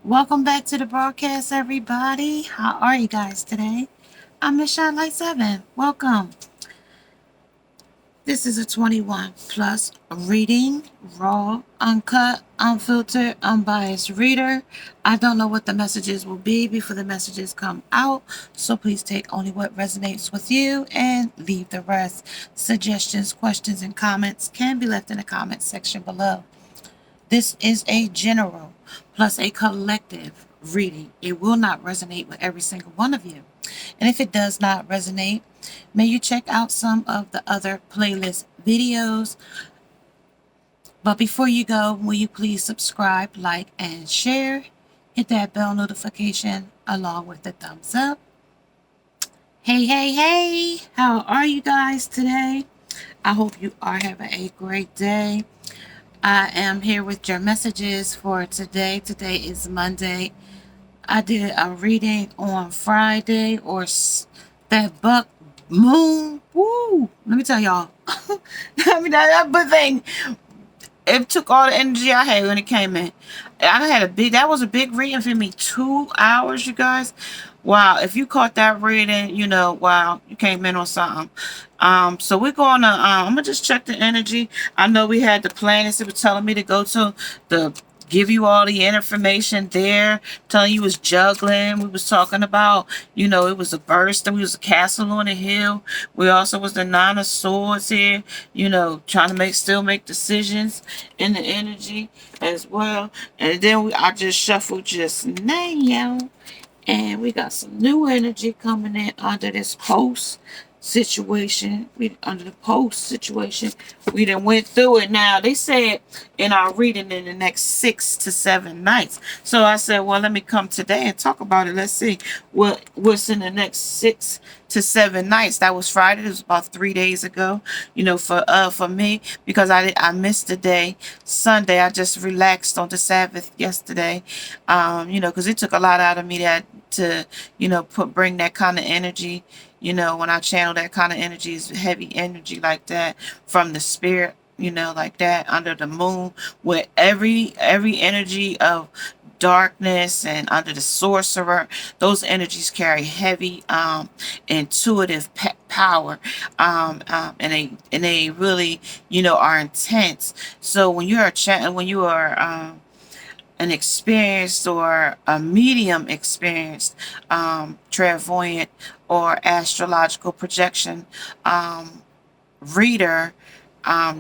Welcome back to the broadcast, everybody. How are you guys today? I'm Miss Shot Light 7. Welcome. This is a 21 plus reading, raw, uncut, unfiltered, unbiased reader. I don't know what the messages will be before the messages come out, so please take only what resonates with you and leave the rest. Suggestions, questions, and comments can be left in the comment section below. This is a general plus a collective reading. It will not resonate with every single one of you. And if it does not resonate, may you check out some of the other playlist videos. But before you go, will you please subscribe, like, and share? Hit that bell notification along with the thumbs up. Hey, hey, hey! How are you guys today? I hope you are having a great day. I am here with your messages for today. Today is Monday. I did a reading on Friday or that buck moon. Woo! Let me tell y'all. I mean, that thing, it took all the energy I had when it came in. That was a big reading for me. 2 hours, you guys. Wow, if you caught that reading, wow, you came in on something. So we're I'm gonna just check the energy. I know we had the planets that were telling me to go to the give you all the information there, telling you was juggling. We was talking about, it was a burst and we was a castle on a hill. We also was the Nine of Swords here, trying to still make decisions in the energy as well. And then I just shuffled just now. And we got some new energy coming in under this post situation. Under the post situation, we done went through it. Now they said in our reading in the next 6 to 7 nights. So I said, well, let me come today and talk about it. Let's see what's in the next 6 to 7 nights. That was Friday. It was about 3 days ago. For me, because I missed the day Sunday. I just relaxed on the Sabbath yesterday. Because it took a lot out of me to bring that kind of energy. When I channel that kind of energy, is heavy energy like that from the spirit, like that under the moon, where every energy of darkness and under the sorcerer, those energies carry heavy intuitive power, and they really are intense. So when you are an experienced or a medium experienced clairvoyant or astrological projection reader,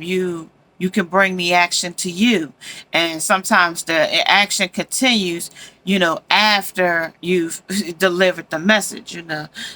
you can bring the action to you, and sometimes the action continues after you've delivered the message.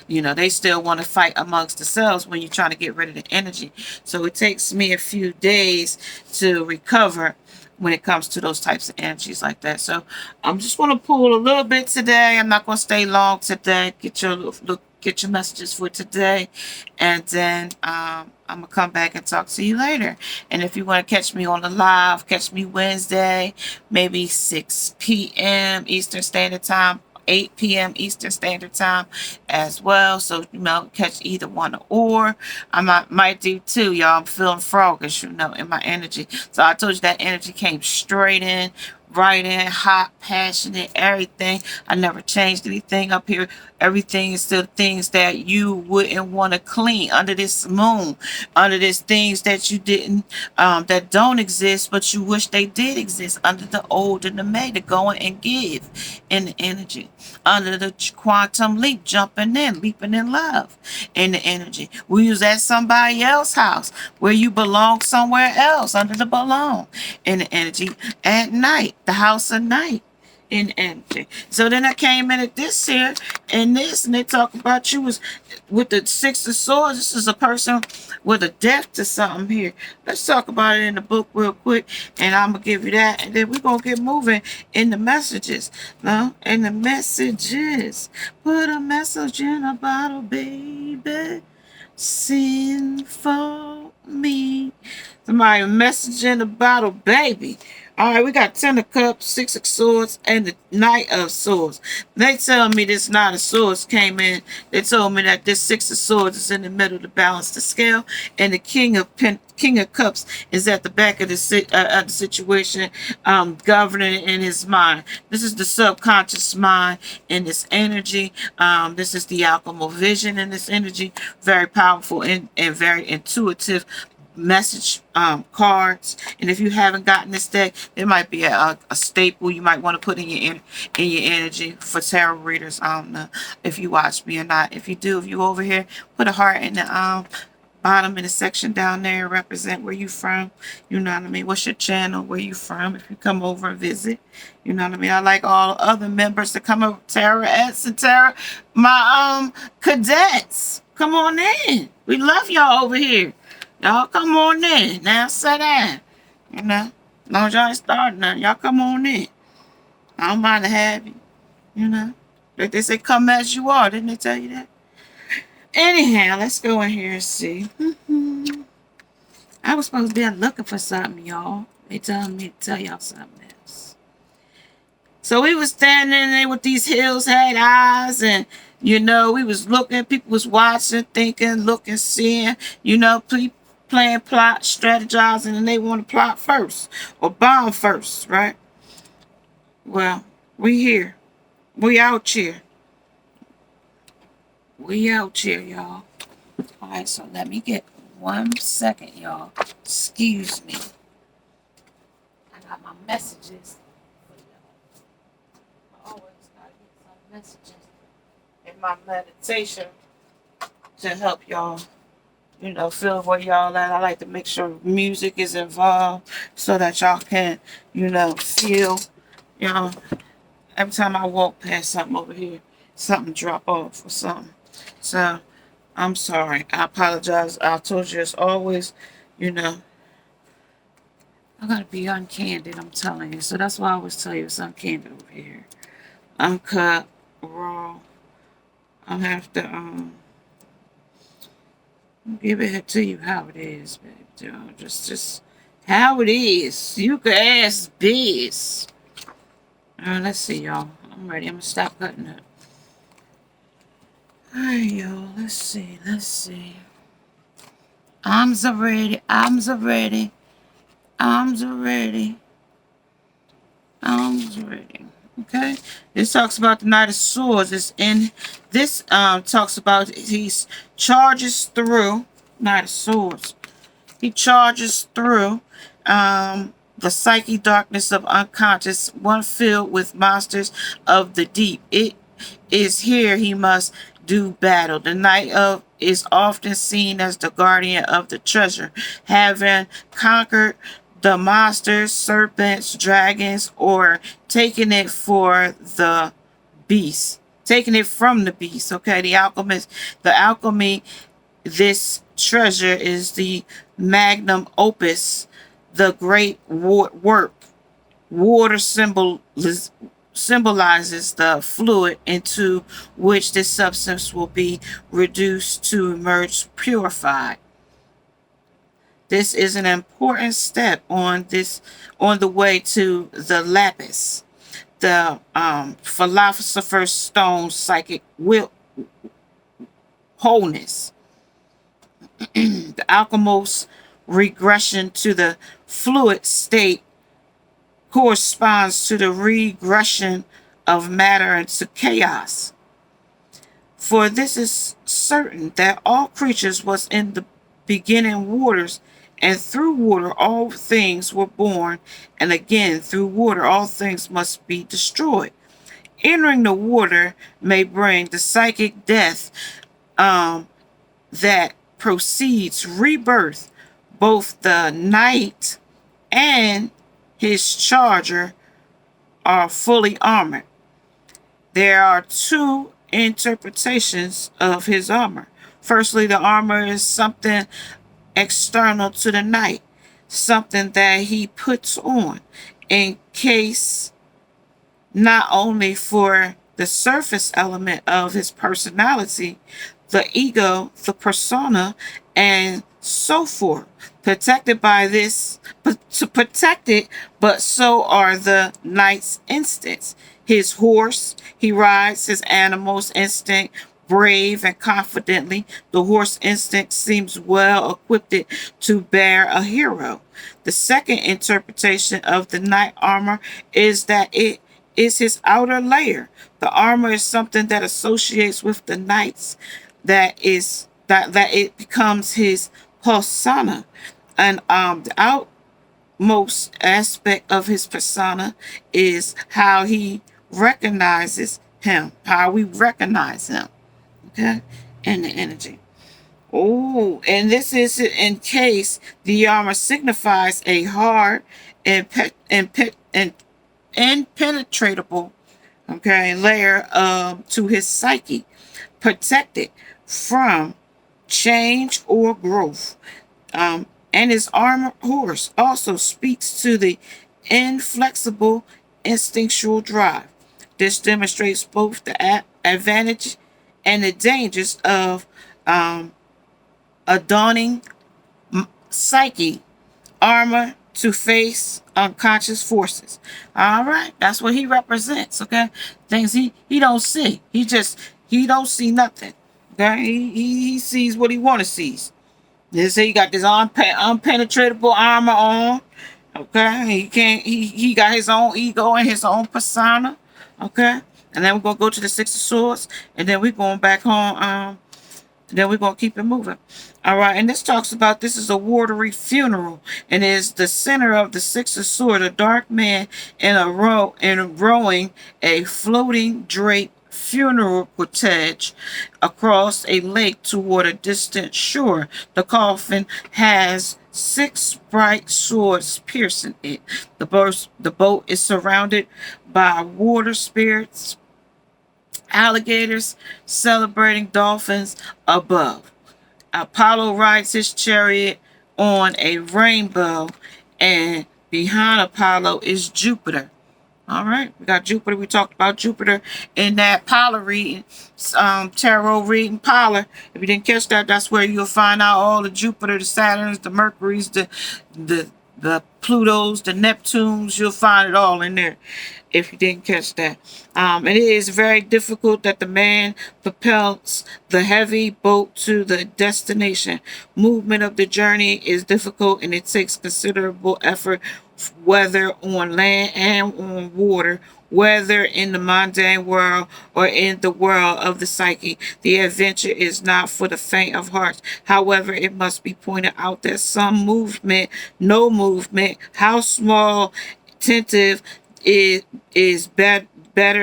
They still want to fight amongst themselves when you're trying to get rid of the energy. So it takes me a few days to recover when it comes to those types of energies like that. So I'm just going to pull a little bit today. I'm not going to stay long today. Get your messages for today, and then I'm gonna come back and talk to you later. And if you want to catch me on the live, catch me Wednesday, maybe 6 p.m. Eastern Standard Time, 8 p.m. Eastern Standard Time as well. So, catch either one, or I might do two, y'all. I'm feeling froggish, in my energy. So I told you that energy came straight in, right in, hot, passionate, everything. I never changed anything up here. Everything is still things that you wouldn't want to clean under this moon, under this things that you didn't, that don't exist, but you wish they did exist, under the old and the made, to go and give in the energy, under the quantum leap, jumping in, leaping in love in the energy. We use at somebody else's house where you belong somewhere else, under the belong in the energy at night, the house of night in energy. So then I came in at this here and this, and they talk about you was with the Six of Swords. This is a person with a death to something here. Let's talk about it in the book real quick, and I'm gonna give you that, and then we're gonna get moving in the messages. No, in the messages. Put a message in a bottle, baby. Send for me. Somebody message in a bottle, baby. All right, we got Ten of Cups, Six of Swords, and the Knight of Swords. They tell me this Knight of Swords came in. They told me that this Six of Swords is in the middle to balance the scale, and the King of Cups is at the back of the situation, governing in his mind. This is the subconscious mind in this energy. This is the alchemical vision in this energy. Very powerful and very intuitive message cards. And if you haven't gotten this deck, it might be a staple you might want to put in your energy for tarot readers. I don't know if you watch me or not. If you do, if you over here, put a heart in the bottom in the section down there, represent where you from. You know what I mean? What's your channel? Where you from? If you come over and visit, you know what I mean? I like all other members to come over. Tarot-ettes and tarot, my cadets, come on in. We love y'all over here. Y'all come on in. Now sit down. You know, as long as y'all ain't starting nothing, y'all come on in. I don't mind to have you. You know, like they say, come as you are. Didn't they tell you that? Anyhow, let's go in here and see. I was supposed to be looking for something, y'all. They telling me to tell y'all something else. So we was standing there with these hills had eyes, and you know, we was looking, people was watching, thinking, looking, seeing, you know, people playing plot, strategizing, and they want to plot first or bomb first, right? Well, we here. We out here. We out here, y'all. All right, so let me get 1 second, y'all. Excuse me. I got my messages. I always gotta get some messages in my meditation to help y'all, you know, feel where y'all at. I like to make sure music is involved so that y'all can, you know, feel, you know, every time I walk past something over here, something drop off or something. So, I'm sorry. I apologize. I told you it's always, you know, I gotta be uncandid, I'm telling you. So that's why I always tell you it's uncandid over here. Uncut, raw. I'll have to, give it to you how it is, baby. You know, just how it is. You can ask Biz. Let's see, y'all. I'm ready. I'm gonna stop cutting it. Alright, y'all. Let's see. Let's see. Arms are ready. Arms are ready. Arms are ready. Arms are ready. Okay. This talks about the Knight of Swords. It's in this talks about he charges through Knight of Swords. He charges through the psyche darkness of unconscious, one filled with monsters of the deep. It is here he must do battle. The Knight of is often seen as the guardian of the treasure, having conquered the monsters, serpents, dragons, or taking it for the beast. Taking it from the beast. Okay, the alchemy, this treasure is the magnum opus, the great work. Water symbolizes the fluid into which this substance will be reduced to emerge purified. This is an important step on the way to the lapis, the philosopher's stone psychic wholeness. The alchemist's regression to the fluid state corresponds to the regression of matter into chaos. For this is certain that all creatures was in the beginning waters, and through water all things were born, and again through water all things must be destroyed. Entering the water may bring the psychic death that proceeds rebirth. Both the knight and his charger are fully armored. There are two interpretations of his armor. Firstly, the armor is something external to the knight, something that he puts on in case not only for the surface element of his personality, the ego, the persona, and so forth, protected by this, to protect it, but so are the knight's instincts. His horse, he rides his animal's instinct brave and confidently. The horse instinct seems well equipped to bear a hero. The second interpretation of the knight armor is that it is his outer layer. The armor is something that associates with the knights, that it becomes his persona, and the outmost aspect of his persona is how he recognizes him, how we recognize him, okay, and the energy. Oh, and this is in case the armor signifies a hard and impenetrable, okay, layer to his psyche, protected from change or growth. And his armored horse also speaks to the inflexible instinctual drive. This demonstrates both the advantage and the dangers of a dawning psyche armor to face unconscious forces. All right, that's what he represents. Okay, things he don't see. He don't see nothing. Okay, he sees what he want to see. This he got this unpenetratable armor on. Okay, he can't. He got his own ego and his own persona. Okay, and then we're gonna go to the Six of Swords, and then we're going back home. Then we're going to keep it moving. All right. And this talks about this is a watery funeral and is the center of the Six of Swords, a dark man in a row and rowing a floating draped funeral cortege across a lake toward a distant shore. The coffin has 6 bright swords piercing it. The boat is surrounded by water spirits, alligators celebrating dolphins above. Apollo rides his chariot on a rainbow, and behind Apollo is Jupiter. All right, we got Jupiter. We talked about Jupiter in that Polar reading, tarot reading Polar. If you didn't catch that, that's where you'll find out all the Jupiter, the Saturns, the Mercuries, the Plutos, the Neptunes. You'll find it all in there if you didn't catch that. It is very difficult that the man propels the heavy boat to the destination. Movement of the journey is difficult and it takes considerable effort, whether on land and on water, whether in the mundane world or in the world of the psyche. The adventure is not for the faint of heart. However, it must be pointed out that some movement, no movement, how small, tentative, it is better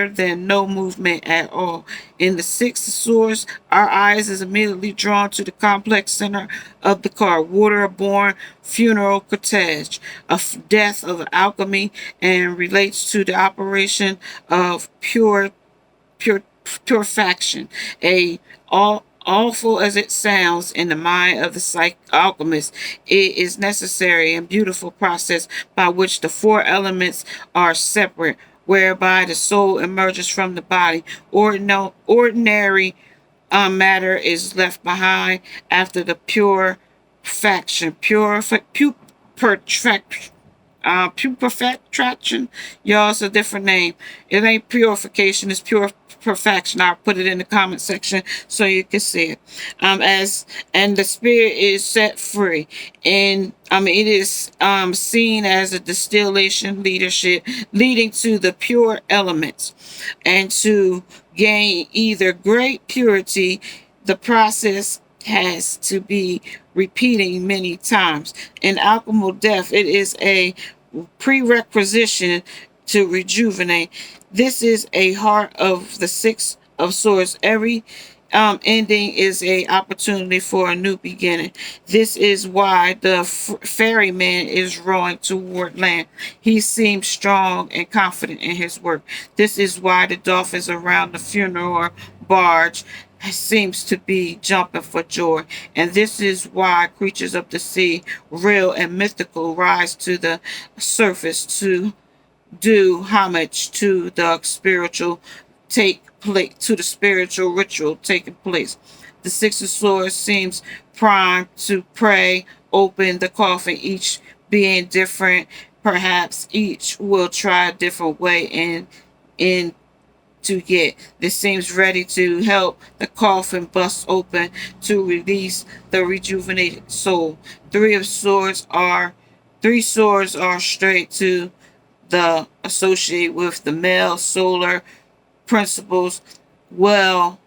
than no movement at all. In the Six of Swords, our eyes is immediately drawn to the complex center of the card, water-borne funeral cortege, a death of alchemy, and relates to the operation of purification. Awful as it sounds in the mind of the alchemist, it is necessary and beautiful process by which the 4 elements are separate, whereby the soul emerges from the body. Ordinary matter is left behind after the purification. Purification, y'all, it's a different name. It ain't purification, it's pure perfection. I'll put it in the comment section so you can see it. And the spirit is set free, and it is seen as a distillation leadership leading to the pure elements, and to gain either great purity, the process has to be repeating many times. In alchemical death, it is a prerequisite to rejuvenate. This is a heart of the Six of Swords. Every ending is a opportunity for a new beginning. This is why the ferryman is rowing toward land. He seems strong and confident in his work. This is why the dolphins around the funeral or barge seems to be jumping for joy. And this is why creatures of the sea, real and mythical, rise to the surface to do homage to the spiritual ritual taking place. The Six of Swords seems primed to prey open the coffin, each being different. Perhaps each will try a different way in to get. This seems ready to help the coffin bust open to release the rejuvenated soul. Three swords are straight to the associate with the male solar principles. While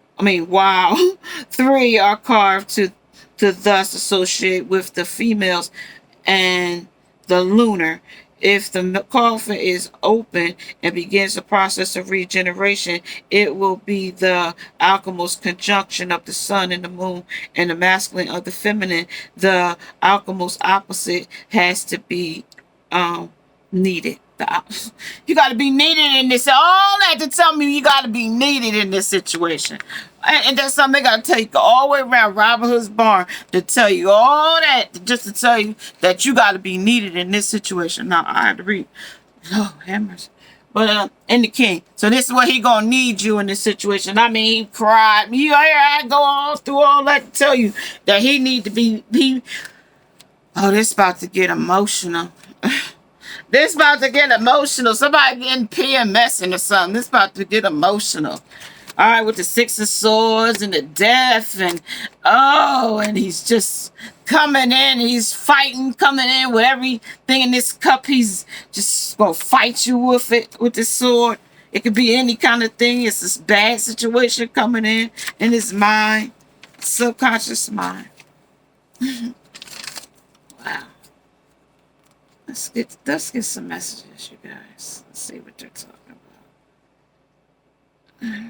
three are carved to thus associate with the females and the lunar. If the coffin is open and begins the process of regeneration, it will be the alchemist conjunction of the sun and the moon and the masculine of the feminine. The alchemist opposite has to be needed. You got to be needed in this. All that to tell me you got to be needed in this situation. And that's something they got to take all the way around Robin Hood's barn to tell you all that, just to tell you that you got to be needed in this situation. Now, I had to read. Oh, hammers. But, and the king. So this is what he going to need you in this situation. I mean, he cried. I go all through all that to tell you that he need to be, oh, this about to get emotional. This about to get emotional. Somebody getting PMSing or something. This about to get emotional. All right, with the Six of Swords and the death and he's just coming in. He's fighting, coming in with everything in this cup. He's just gonna fight you with it, with the sword. It could be any kind of thing. It's this bad situation coming in his mind, subconscious mind. Wow. Let's get some messages, you guys. Let's see what they're talking about.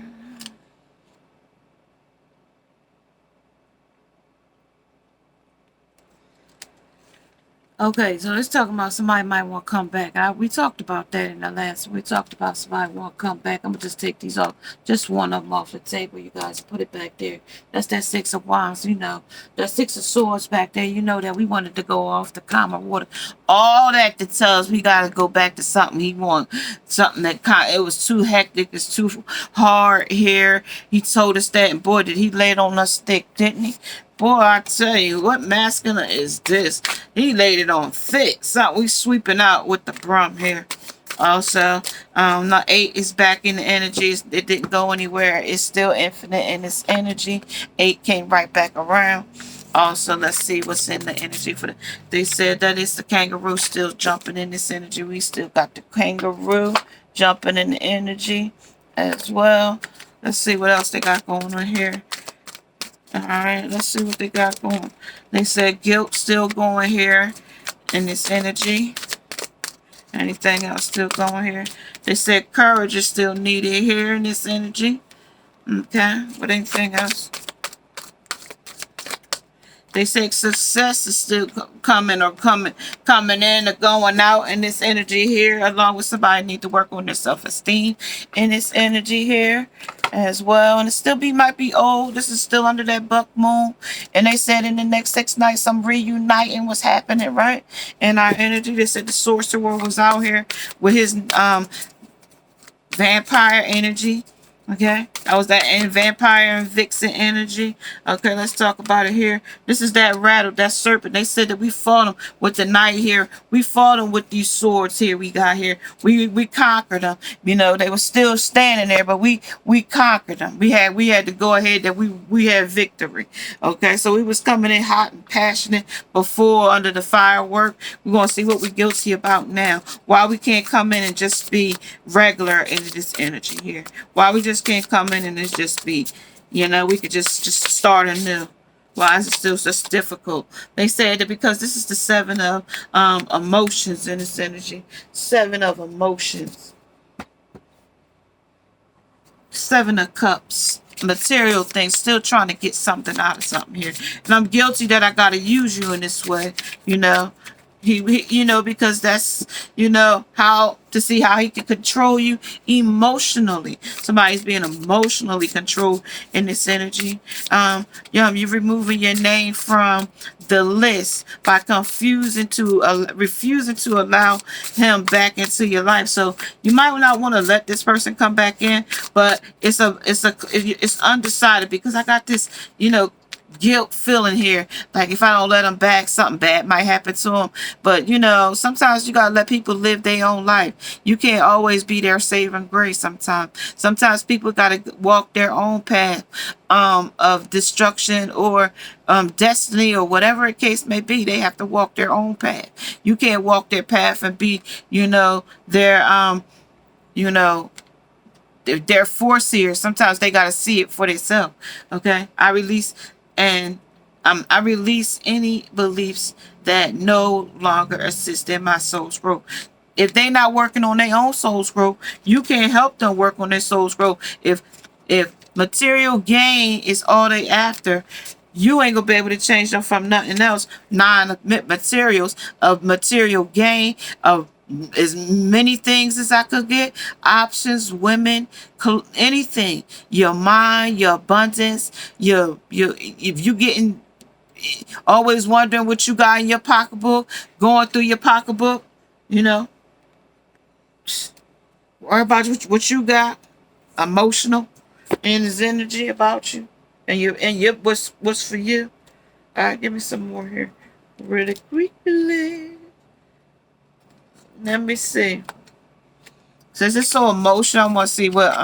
Okay, so let's talk about somebody might want to come back. We talked about that in the last. We talked about somebody want to come back. I'm gonna just take these off, just one of them off the table, you guys. Put it back there. That's that Six of Wands, you know. That Six of Swords back there, you know that we wanted to go off the common water. All that tells us we gotta go back to something he want, something that it was too hectic, it's too hard here. He told us that, and boy, did he lay it on us thick, didn't he? Boy, I tell you, what masculine is this? He laid it on thick. So we sweeping out with the brum here. Also, the 8 is back in the energy. It didn't go anywhere. It's still infinite in its energy. 8 came right back around. Also, let's see what's in the energy for they said that it's the kangaroo still jumping in this energy. We still got the kangaroo jumping in the energy as well. Let's see what else they got going on here. All right, let's see what they got going. They said guilt still going here in this energy. Anything else still going here? They said courage is still needed here in this energy. Okay, but anything else? They say success is still coming in or going out in this energy here, along with somebody need to work on their self-esteem in this energy here as well. And it still might be old. This is still under that buck moon. And they said in the next 6 nights, some reuniting was happening, right? In our energy, they said the sorcerer was out here with his vampire energy. Okay, that was that vampire and vixen energy. Okay, let's talk about it here. This is that rattle, that serpent. They said that we fought them with the knight here. We fought them with these swords here we got here. We conquered them. You know, they were still standing there, but we conquered them. We had to go ahead that we had victory. Okay, so we was coming in hot and passionate before under the firework. We're gonna see what we're guilty about now. Why we can't come in and just be regular into this energy here. Why we just can't come in and it's just be, you know, we could just start anew. Why is it still such difficult? They said that because this is the 7 of emotions in this energy. 7 of emotions. 7 of cups. Material things. Still trying to get something out of something here. And I'm guilty that I got to use you in this way, you know. He, you know, because that's, you know, how to see how he can control you emotionally. Somebody's being emotionally controlled in this energy. You're removing your name from the list by refusing to allow him back into your life. So you might not want to let this person come back in, but it's undecided because I got this, you know, guilt feeling here. Like if I don't let them back, something bad might happen to them. But sometimes you gotta let people live their own life. You can't always be their saving grace. Sometimes people gotta walk their own path of destruction or destiny or whatever the case may be. They have to walk their own path. You can't walk their path and be their you know they're force here. Sometimes they got to see it for themselves. Okay, I release any beliefs that no longer assist in my soul's growth. If they not working on their own soul's growth, you can't help them work on their soul's growth. If material gain is all they after, you ain't gonna be able to change them from nothing else. Non-materials of material gain of as many things as I could get, options, women, anything. Your mind, your abundance, if you getting always wondering what you got in your pocketbook, going through your pocketbook, worry about what you got, emotional, and his energy about you, and what's for you. All right, give me some more here, really quickly. Let me see. Since it's so emotional, I want to see what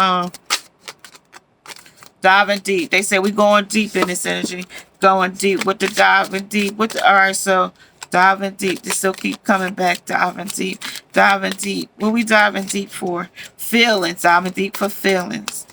diving deep. They say we going deep in this energy. Going deep with the diving deep. All right, so diving deep. This still keep coming back. Diving deep. Diving deep. What we diving deep for? Feelings. Diving deep for feelings.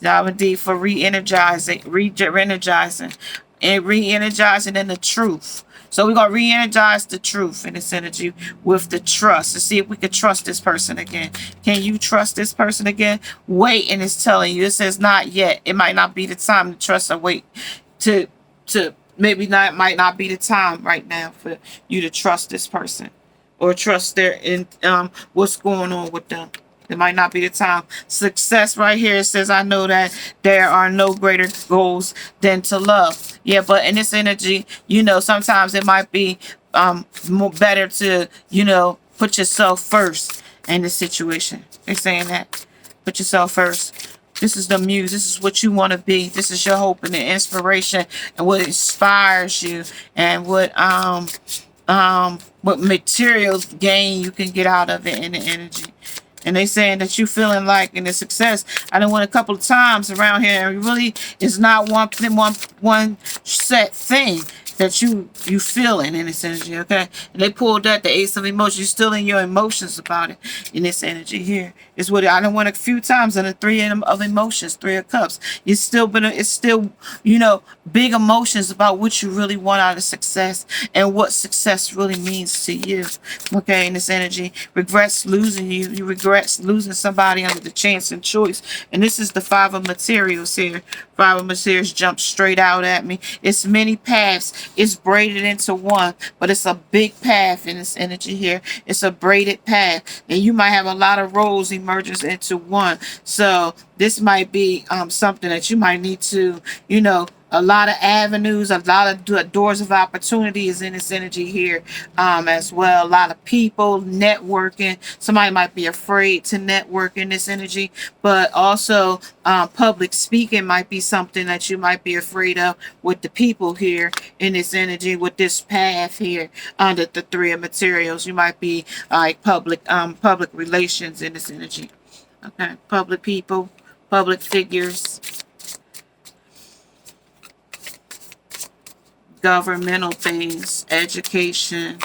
Diving deep for re-energizing. Re-energizing. And re-energizing in the truth. So we're going to re-energize the truth in this energy with the trust to see if we can trust this person again. Can you trust this person again? Wait, and it's telling you. It says not yet. It might not be the time to trust or wait to maybe not might not be the time right now for you to trust this person or trust their what's going on with them. It might not be the time. Success right here, it says, I know that there are no greater goals than to love. Yeah, but in this energy, sometimes it might be more better to, put yourself first in this situation. They're saying that. Put yourself first. This is the muse. This is what you want to be. This is your hope and the inspiration and what inspires you and what materials gain you can get out of it in the energy. And they saying that you feeling like in the success. I done went a couple of times around here, and really it's not one set thing that you feeling in this energy, okay? And they pulled that, the Ace of Emotions. You're still in your emotions about it in this energy here. It's what I done went a few times in the Three of Emotions, Three of Cups. It's still big emotions about what you really want out of success and what success really means to you, okay? In this energy, regrets losing you. You regrets losing somebody under the chance and choice. And this is the Five of Materials here. Five of Materials jump straight out at me. It's many paths. It's braided into one, but it's a big path in this energy here. It's a braided path, and you might have a lot of roads emerges into one. So this might be something that you might need to, a lot of avenues, a lot of doors of opportunities in this energy here as well. A lot of people networking. Somebody might be afraid to network in this energy, but also public speaking might be something that you might be afraid of with the people here in this energy, with this path here under the Three of Materials. You might be like public relations in this energy. Okay, public people, public figures, governmental things, education.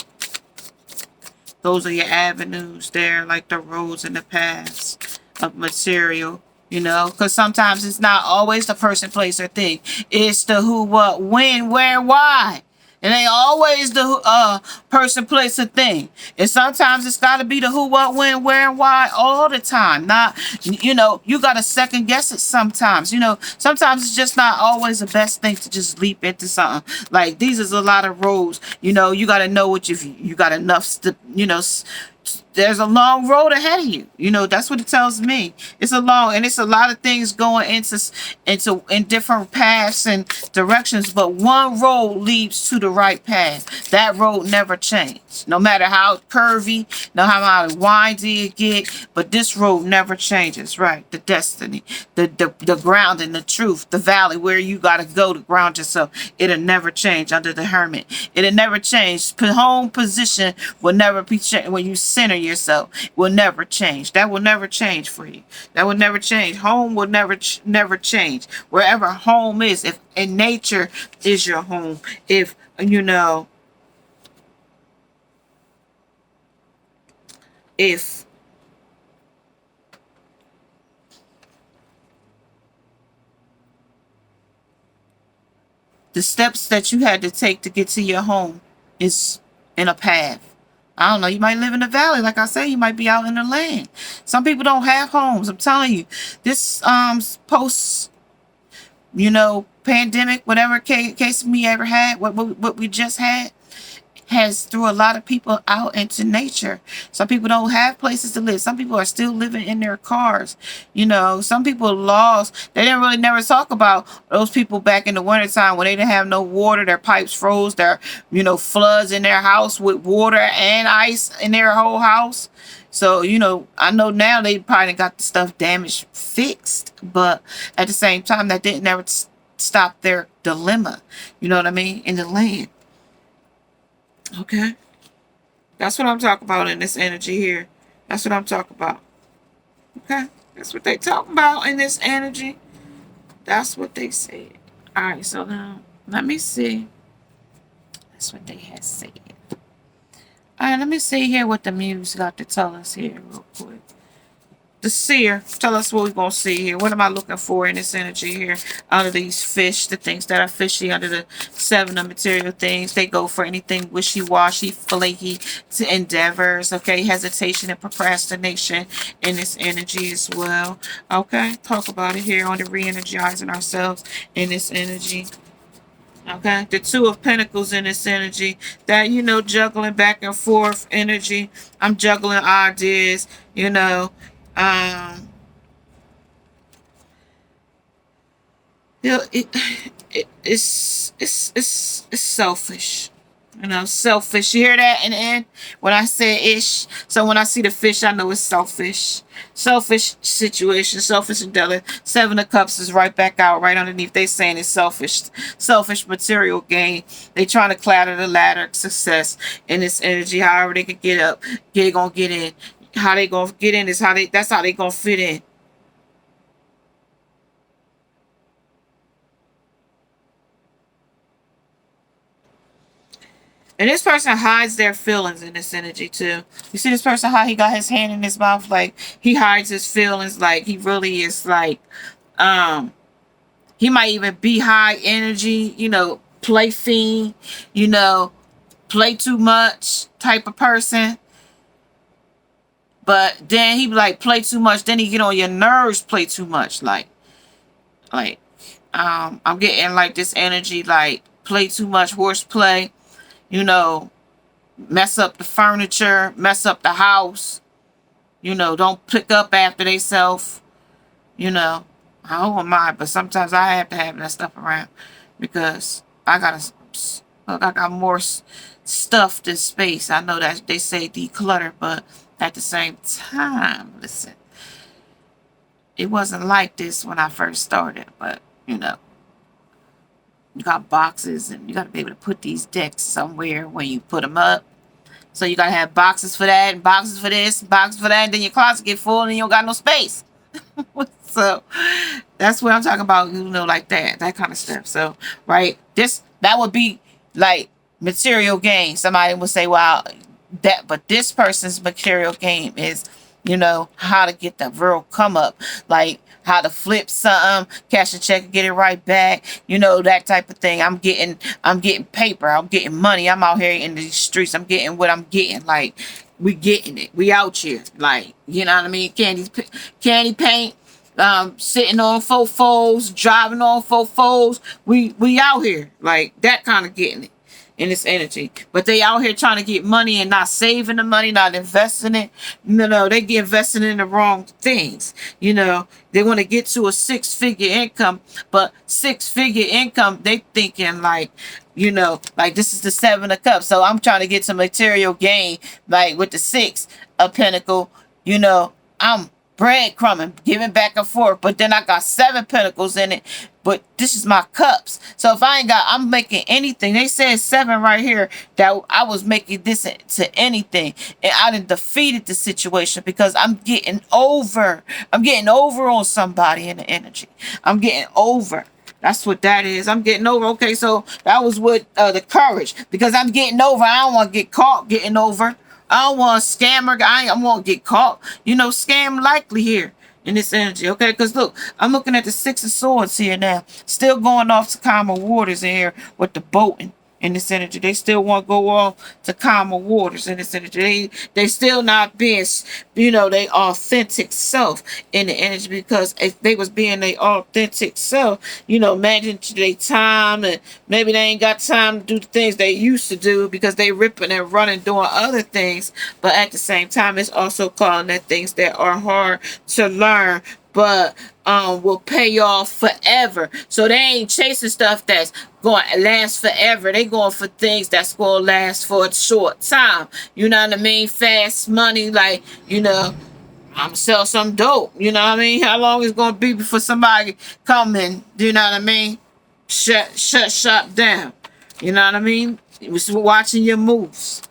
Those are your avenues there, like the roads and the paths of material, because sometimes it's not always the person, place, or thing. It's the who, what, when, where, why. It ain't always the person, place, or thing. And sometimes it's got to be the who, what, when, where, and why all the time. Not, you got to second guess it sometimes. Sometimes it's just not always the best thing to just leap into something. Like, these is a lot of roads. You got to know what you got enough, there's a long road ahead of you. You know, that's what it tells me. It's a long, and it's a lot of things going into in different paths and directions, but one road leads to the right path. That road never changes, no matter how curvy, no matter how windy it get. But this road never changes, right? The destiny, the ground and the truth, the valley where you gotta go to ground yourself. It'll never change under the hermit. It'll never change. Home position will never be changed. When you center yourself, will never change. That will never change for you. That will never change. Home will never change. Wherever home is, if in nature is your home, if you know, if the steps that you had to take to get to your home is in a path. I don't know. You might live in the valley. Like I said, you might be out in the land. Some people don't have homes. I'm telling you, this post, you know, pandemic, whatever case we ever had, what we just had, has threw a lot of people out into nature. Some people don't have places to live. Some people are still living in their cars. You know, some people lost. They didn't really never talk about those people back in the wintertime when they didn't have no water. Their pipes froze. There, you know, floods in their house with water and ice in their whole house. So, you know, I know now they probably got the stuff damaged fixed. But at the same time, that didn't ever stop their dilemma. You know what I mean? In the land. Okay, that's what I'm talking about in this energy here. That's what I'm talking about. Okay, that's what they talk about in this energy. That's what they said. All right, so now let me see. That's what they had said. All right, let me see here what the muse got to tell us here real quick. The seer, tell us what we're going to see here. What am I looking for in this energy here? Under these fish, the things that are fishy, under the 7 of material things. They go for anything wishy-washy, flaky to endeavors. Okay, hesitation and procrastination in this energy as well. Okay, talk about it here on the re-energizing ourselves in this energy. Okay, the 2 of Pentacles in this energy. That, you know, juggling back and forth energy. I'm juggling ideas, you know. You know, it's selfish. You know, selfish. You hear that in the end? When I say ish. So when I see the fish, I know it's selfish. Selfish situation, selfish endeavor. 7 of Cups is right back out, right underneath. They saying it's selfish. Selfish material gain. They trying to cladder the ladder of success in this energy. However they can get up, gonna get in. How they gonna get in is that's how they gonna fit in. And this person hides their feelings in this energy too. You see this person, how he got his hand in his mouth, like he hides his feelings, like he really is like, he might even be high energy, you know, play fiend, you know, play too much type of person. But then he be like, play too much. Then he get on your nerves, play too much. Like, I'm getting like this energy, like play too much horseplay, you know, mess up the furniture, mess up the house, you know, don't pick up after they self, you know. I don't mind, but sometimes I have to have that stuff around because I got more stuff than space. I know that they say declutter, but at the same time, listen, it wasn't like this when I first started, but you know, you got boxes and you got to be able to put these decks somewhere when you put them up. So you got to have boxes for that and boxes for this, boxes for that, and then your closet get full and you don't got no space. So that's what I'm talking about, you know, like that kind of stuff. So, right, that would be like material gain. Somebody would say, well, but this person's material gain is, you know, how to get the real come up, like how to flip something, cash a check and get it right back, you know, that type of thing. I'm getting paper, I'm getting money, I'm out here in the streets, I'm getting what I'm getting, like we getting it, we out here, like, you know what I mean, candy paint, sitting on fofos, driving on fofos, we out here, like that kind of getting it. in this energy. But they out here trying to get money and not saving the money, not investing it. No, they get invested in the wrong things. They want to get to a 6-figure income, but 6-figure income, they thinking like, like this is the 7 of Cups. So I'm trying to get some material gain, like with the 6 of Pentacle. I'm breadcrumbing, giving back and forth, but then I got 7 pentacles in it. But this is my cups. So if I'm making anything. They said 7 right here that I was making this to anything, and I done defeated the situation because I'm getting over. I'm getting over on somebody in the energy. I'm getting over. That's what that is. I'm getting over. Okay, so that was with the courage, because I'm getting over. I don't want to get caught getting over. I don't want a scammer. I don't want to get caught. Scam likely here in this energy. Okay, because look, I'm looking at the 6 of Swords here now. Still going off to calmer waters in here with the boating in this energy. They still want to go off to calmer waters in this energy. They still not being, they authentic self in the energy, because if they was being their authentic self, managing their time, and maybe they ain't got time to do the things they used to do because they ripping and running doing other things. But at the same time, it's also calling that things that are hard to learn, but will pay off forever. So they ain't chasing stuff that's going to last forever. They going for things that's going to last for a short time. You know what I mean? Fast money, like, I'm going to sell some dope. You know what I mean? How long is it going to be before somebody come in? You know what I mean? Shut shop down. You know what I mean? It was watching your moves.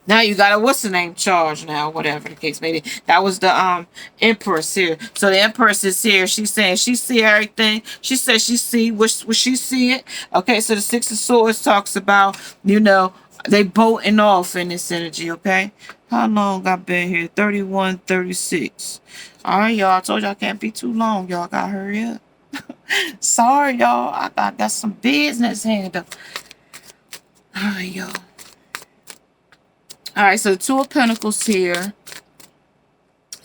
Now you got a what's the name charge now, whatever the case may be. That was the Empress here. So the Empress is here. She's saying she see everything. She says she see what she see it. Okay, so the 6 of Swords talks about, they boating off in this energy, okay? How long I've been here? 31, 36. All right, y'all. I told y'all I can't be too long. Y'all got to hurry up. Sorry, y'all. I got some business handle. All right, y'all. All right, so the 2 of Pentacles here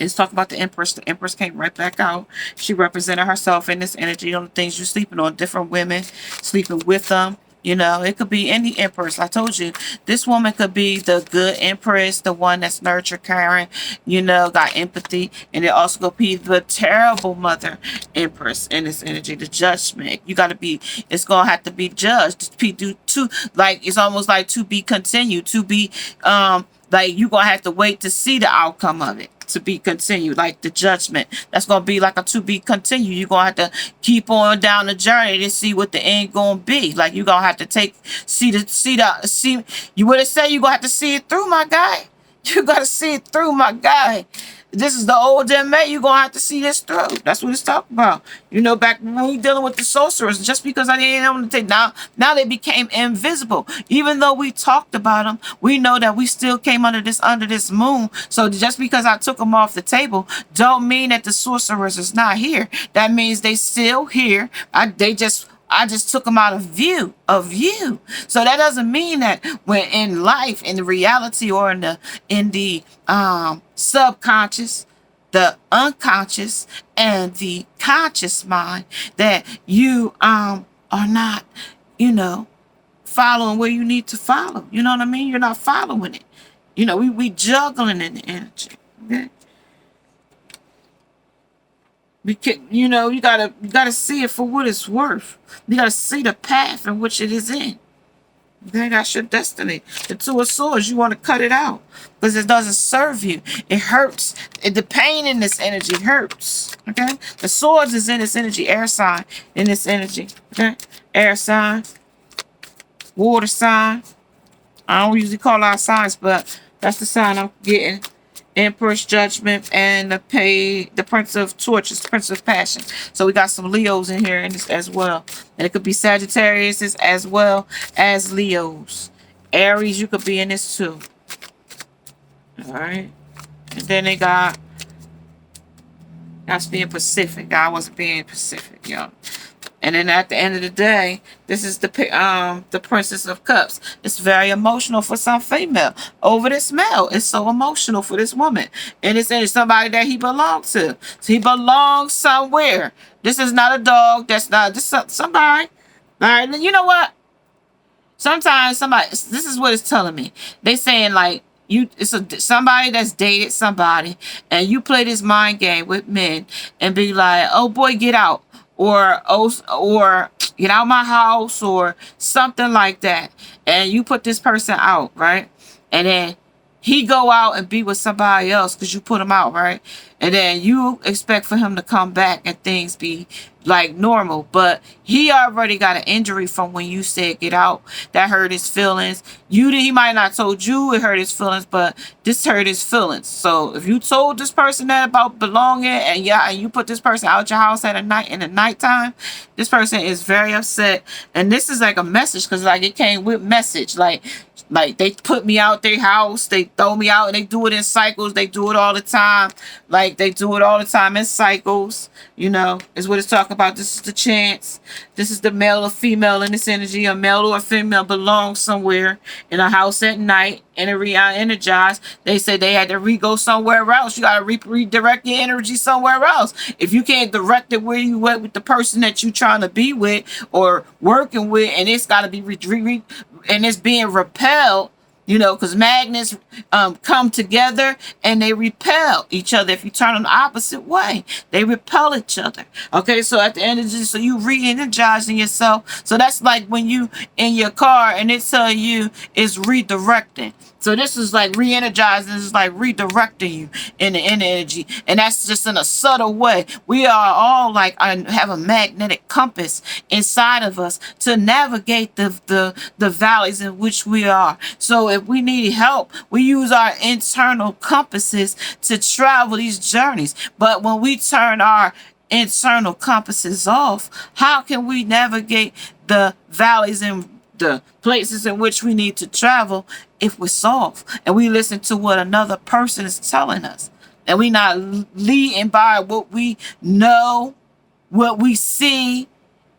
is talking about the Empress. The Empress came right back out. She represented herself in this energy on the things you're sleeping on, different women, sleeping with them. It could be any Empress. I told you, this woman could be the good Empress, the one that's nurture, caring, got empathy. And it also could be the terrible mother Empress in this energy, the judgment. It's going to have to be judged. It's almost like to be continued, to be, like you're going to have to wait to see the outcome of it. To be continued, like the judgment. That's gonna be like a to be continued. You're gonna have to keep on down the journey to see what the end gonna be. Like you're gonna have to see. You would have said you're gonna have to see it through, my guy. You gotta see it through, my guy. This is the old MA. You're going to have to see this through. That's what it's talking about. Back when we dealing with the sorcerers, just because I didn't want to take now they became invisible. Even though we talked about them, we know that we still came under this moon. So just because I took them off the table, don't mean that the sorcerers is not here. That means they still here. I just took them out of view. So that doesn't mean that when in life, in the reality, or in the subconscious, the unconscious, and the conscious mind, that you are not, following where you need to follow. You know what I mean? You're not following it. We juggling in the energy. Okay. You gotta see it for what it's worth. You gotta see the path in which it is in. Okay, that's your destiny. The 2 of Swords, you want to cut it out because it doesn't serve you. It hurts. The pain in this energy hurts. Okay, the Swords is in this energy. Air sign in this energy. Okay, air sign, water sign. I don't usually call out signs, but that's the sign I'm getting. Empress, Judgment, and the Prince of Torches, Prince of Passion. So we got some Leos in here in this as well. And it could be Sagittarius as well as Leos. Aries, you could be in this too. All right. And then they got, that's being Pacific. I wasn't being Pacific, y'all. And then at the end of the day, this is the Princess of Cups. It's very emotional for some female over this male. It's so emotional for this woman. And it's somebody that he belongs to. So he belongs somewhere. This is not a dog. That's not just somebody. All right. You know what? sometimes somebody, this is what it's telling me. They saying like, somebody that's dated somebody, and you play this mind game with men and be like, oh boy, get out, or get out my house, or something like that, and you put this person out, right? And then he go out and be with somebody else because you put him out, right? And then you expect for him to come back and things be like normal, but he already got an injury from when you said get out. That hurt his feelings. He might not told you it hurt his feelings, but this hurt his feelings. So if you told this person that about belonging, and you put this person out your house at night in the nighttime, this person is very upset. And this is like a message, because like it came with message, like they put me out their house, they throw me out, and they do it in cycles. They do it all the time. Like they do it all the time in cycles, is what it's talking about. This is the chance. This is the male or female in this energy. A male or a female belongs somewhere in a house at night and it re-energized. They said they had to go somewhere else. You got to redirect your energy somewhere else. If you can't direct it where you went with the person that you trying to be with or working with, and it's got to be and it's being repelled, because magnets come together and they repel each other. If you turn them the opposite way, they repel each other. Okay, so at the end of this, so you re-energizing yourself. So that's like when you in your car and it tell you it's redirecting. So this is like re-energizing. This is like redirecting you in the energy. And that's just in a subtle way. We are all like, have a magnetic compass inside of us to navigate the valleys in which we are. So if we need help, we use our internal compasses to travel these journeys. But when we turn our internal compasses off, how can we navigate the valleys and the places in which we need to travel if we're soft and we listen to what another person is telling us, and we not leading by what we know, what we see,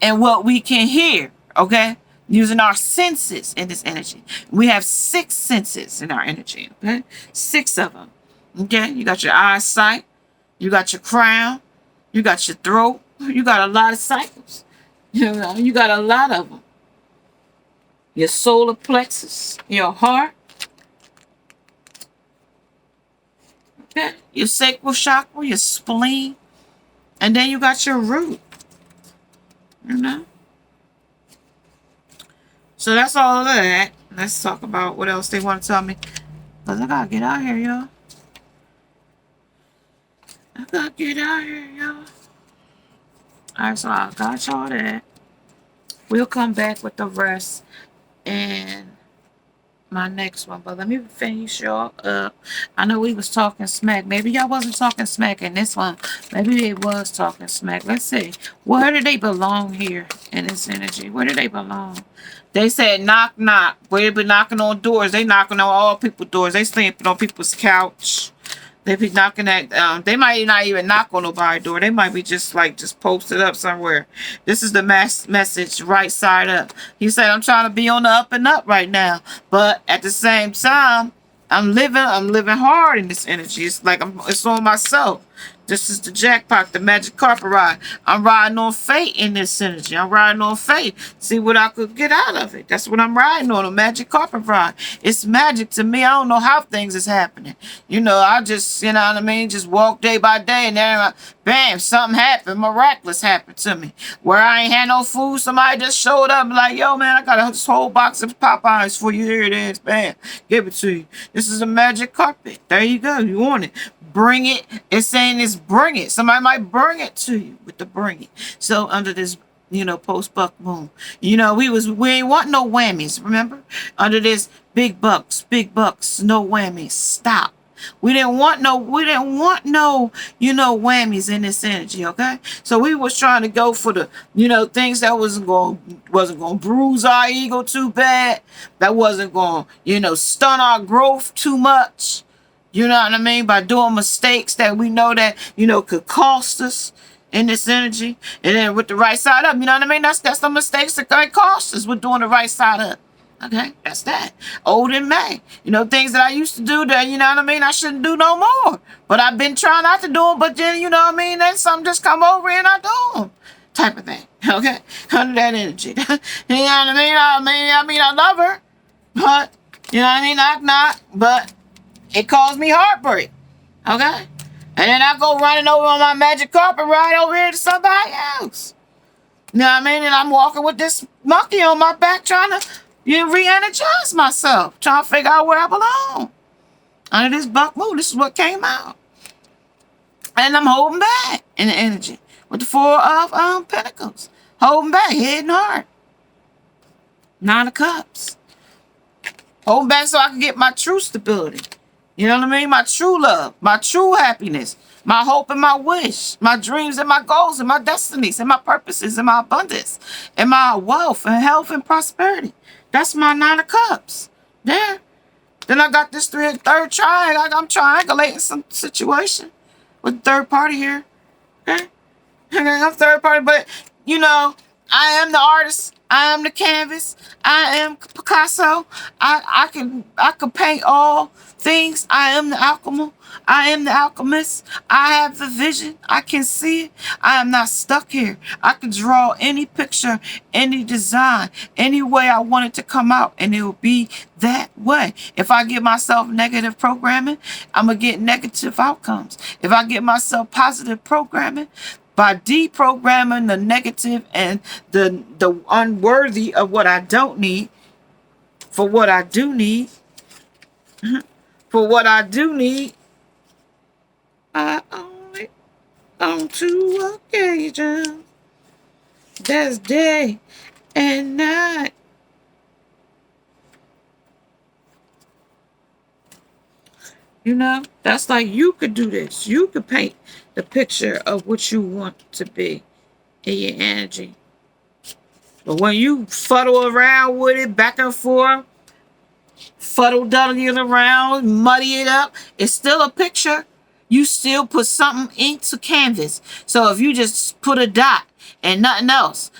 and what we can hear? Okay, using our senses in this energy. We have 6 senses in our energy. Okay, 6 of them. Okay, you got your eyesight, you got your crown, you got your throat, you got a lot of cycles. You got a lot of them. Your solar plexus, your heart, okay, your sacral chakra, your spleen, and then you got your root. So that's all of that. Let's talk about what else they want to tell me. Because I gotta get out here, y'all. Alright, so I got y'all that. We'll come back with the rest and my next one, but let me finish y'all up. I know we was talking smack. Maybe y'all wasn't talking smack in this one. Maybe they was talking smack. Let's see. Where do they belong here in this energy? Where do they belong? They said knock, knock. Where they be knocking on doors. They knocking on all people's doors. They sleeping on people's couch. They be knocking at, they might not even knock on nobody's door. They might be just posted up somewhere. This is the message, right side up. He said, I'm trying to be on the up and up right now. But at the same time, I'm living hard in this energy. It's like it's on myself. This is the jackpot, the magic carpet ride. I'm riding on fate in this energy. I'm riding on fate. See what I could get out of it. That's what I'm riding on, a magic carpet ride. It's magic to me. I don't know how things is happening. I just, just walk day by day, and then bam, something happened. Miraculous happened to me. Where I ain't had no food, somebody just showed up and like, yo, man, I got this whole box of Popeyes for you. Here it is. Bam. Give it to you. This is a magic carpet. There you go. You want it. Bring it. It's saying it's bring it. Somebody might bring it to you with the bring it. So under this, post buck moon, we ain't want no whammies. Remember, under this big bucks, no whammies. Stop. We didn't want no, whammies in this energy. Okay. So we was trying to go for the, things that wasn't going to bruise our ego too bad. That wasn't going to, stun our growth too much. You know what I mean? By doing mistakes that we know that, could cost us in this energy. And then with the right side up, you know what I mean? That's the mistakes that can cost us with doing the right side up. Okay? That's that. Old and May. Things that I used to do that, I shouldn't do no more. But I've been trying not to do them. But then, then something just come over and I do them. Type of thing. Okay, under that energy. You know what I mean? I love her, but you know what I mean. Knock, but it caused me heartbreak. Okay, and then I go running over on my magic carpet ride over here to somebody else. You know what I mean? And I'm walking with this monkey on my back, trying to re-energize myself, trying to figure out where I belong. Under this buck moon, this is what came out. And I'm holding back in the energy with the Four of Pentacles. Holding back, head and heart. Nine of Cups. Holding back so I can get my true stability. You know what I mean? My true love, my true happiness, my hope and my wish, my dreams and my goals and my destinies and my purposes and my abundance and my wealth and health and prosperity. That's my Nine of Cups. There. Then I got this third triangle. I'm triangulating some situation with third party here. Okay? I'm third party, but you know, I am the artist. I am the canvas. I am Picasso. I can paint all things. I am the alchemist. I am the alchemist. I have the vision. I can see it. I am not stuck here. I can draw any picture, any design, any way I want it to come out, and it will be that way. If I give myself negative programming, I'm going to get negative outcomes. If I give myself positive programming, by deprogramming the negative and the unworthy of what I don't need for what I do need, for what I do need, I only on two occasions. That's day and night. You know, that's like you could do this. You could paint the picture of what you want to be in your energy. But when you fuddle around with it back and forth, fuddle-duddle it around, muddy it up, it's still a picture. You still put something into canvas. So if you just put a dot and nothing else,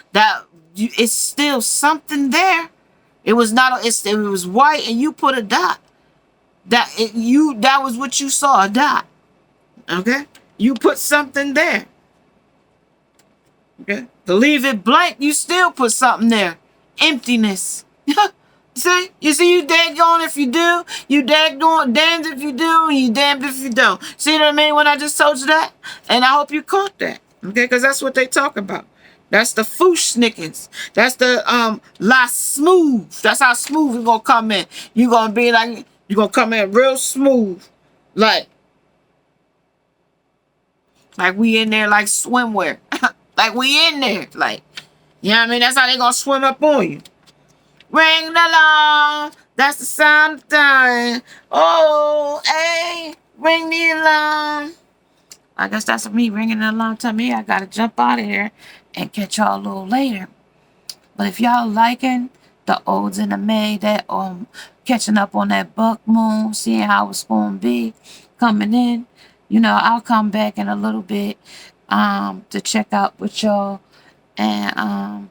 it's still something there. It was not. It was white, and you put a dot. That was what you saw, a dot. Okay? You put something there. Okay? To leave it blank, you still put something there. Emptiness. See? You daggone if you do, you daggone damned if you do, and you damned if you don't. See what I mean when I just told you that? And I hope you caught that. Okay? Because that's what they talk about. That's the fooshnickens. That's the la smooth. That's how smooth you're gonna come in. You're gonna be like, you're gonna come in real smooth. Like we in there like swimwear. Like we in there. Like, you know what I mean? That's how they gonna swim up on you. Ring the alarm. That's the sound of time. Oh, hey, ring the alarm. I guess that's me ringing the alarm to me. I gotta jump out of here and catch y'all a little later. But if y'all liking the Odes in the May, that catching up on that buck moon, seeing how it's gonna be coming in, you know, I'll come back in a little bit to check out with y'all and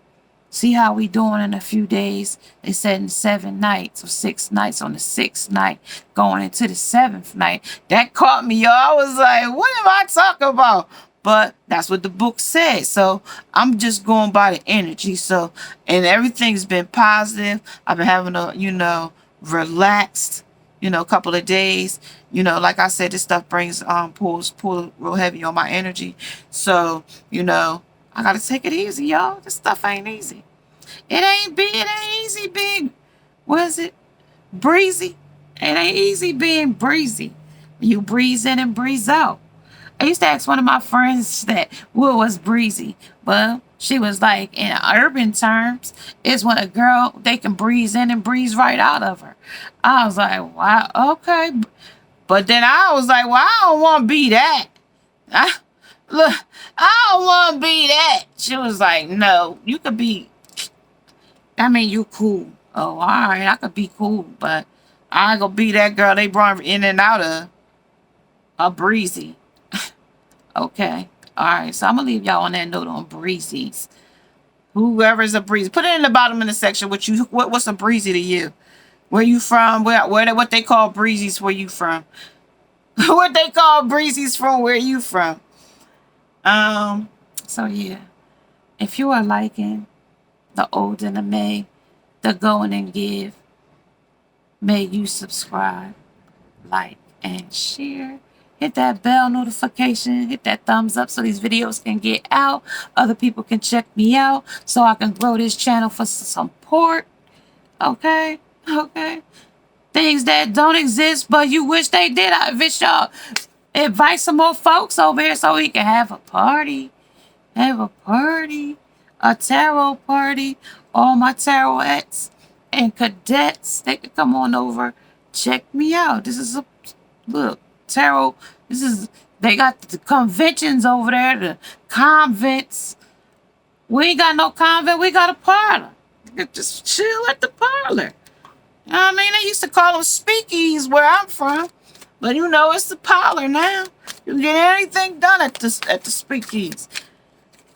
see how we doing in a few days. They said in 7 nights or 6 nights, on the 6th night going into the 7th night. That caught me, y'all. I was like, what am I talking about? But that's what the book said. So I'm just going by the energy. So, and everything's been positive. I've been having a, you know, relaxed, you know, couple of days. You know, like I said, this stuff brings pull real heavy on my energy. So, you know, I gotta take it easy, y'all. This stuff ain't easy. It ain't easy being, what is it? Breezy. It ain't easy being breezy. You breeze in and breeze out. I used to ask one of my friends that what was breezy. Well, she was like, in urban terms, it's when a girl, they can breeze in and breeze right out of her. I was like, wow, okay. But then I was like, well, I don't want to be that. Look, I don't want to be that. She was like, no, you could be, I mean, you cool. Oh, all right, I could be cool, but I ain't gonna be that girl they brought in and out of a breezy. Okay, all right, so I'm gonna leave y'all on that note on breezies. Whoever's a breezy, put it in the bottom of the section. What's a breezy to you? Where you from? What they call breezies? Where you from? What they call breezies from? Where you from? So yeah, If you are liking the old and the May, the going and give, may you subscribe, like, and share. Hit that bell notification, hit that thumbs up so these videos can get out. Other people can check me out so I can grow this channel for support. Okay? Okay? Things that don't exist but you wish they did. I wish y'all invite some more folks over here so we can have a party. Have a party. A tarot party. All my tarotettes and cadets, they can come on over. Check me out. This is a look, tarot. This is they got the conventions over there, the convents. We ain't got no convent, we got a parlor. You can just chill at the parlor. You know what I mean? They used to call them speakeasies where I'm from. But you know it's the parlor now. You can get anything done at the speakeasies.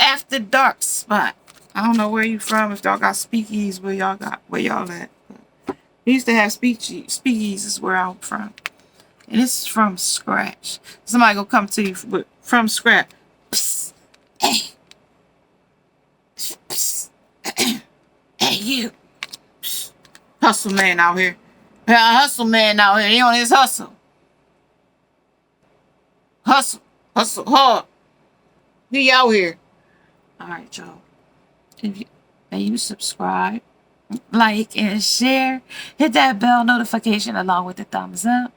After dark spot. I don't know where you from, if y'all got speakeasies where y'all at. But we used to have speakeasies where I'm from. And it's from scratch. Somebody gonna come to you from scratch. Psst. Hey. Psst. Hey, you. Psst. Hustle man out here. Yeah, hustle man out here. He on his hustle. Hustle. Hustle hard. He out here. Alright, y'all. May you subscribe, like, and share. Hit that bell notification along with the thumbs up.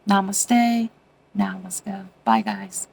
Namaste. Now let's go. Bye, guys.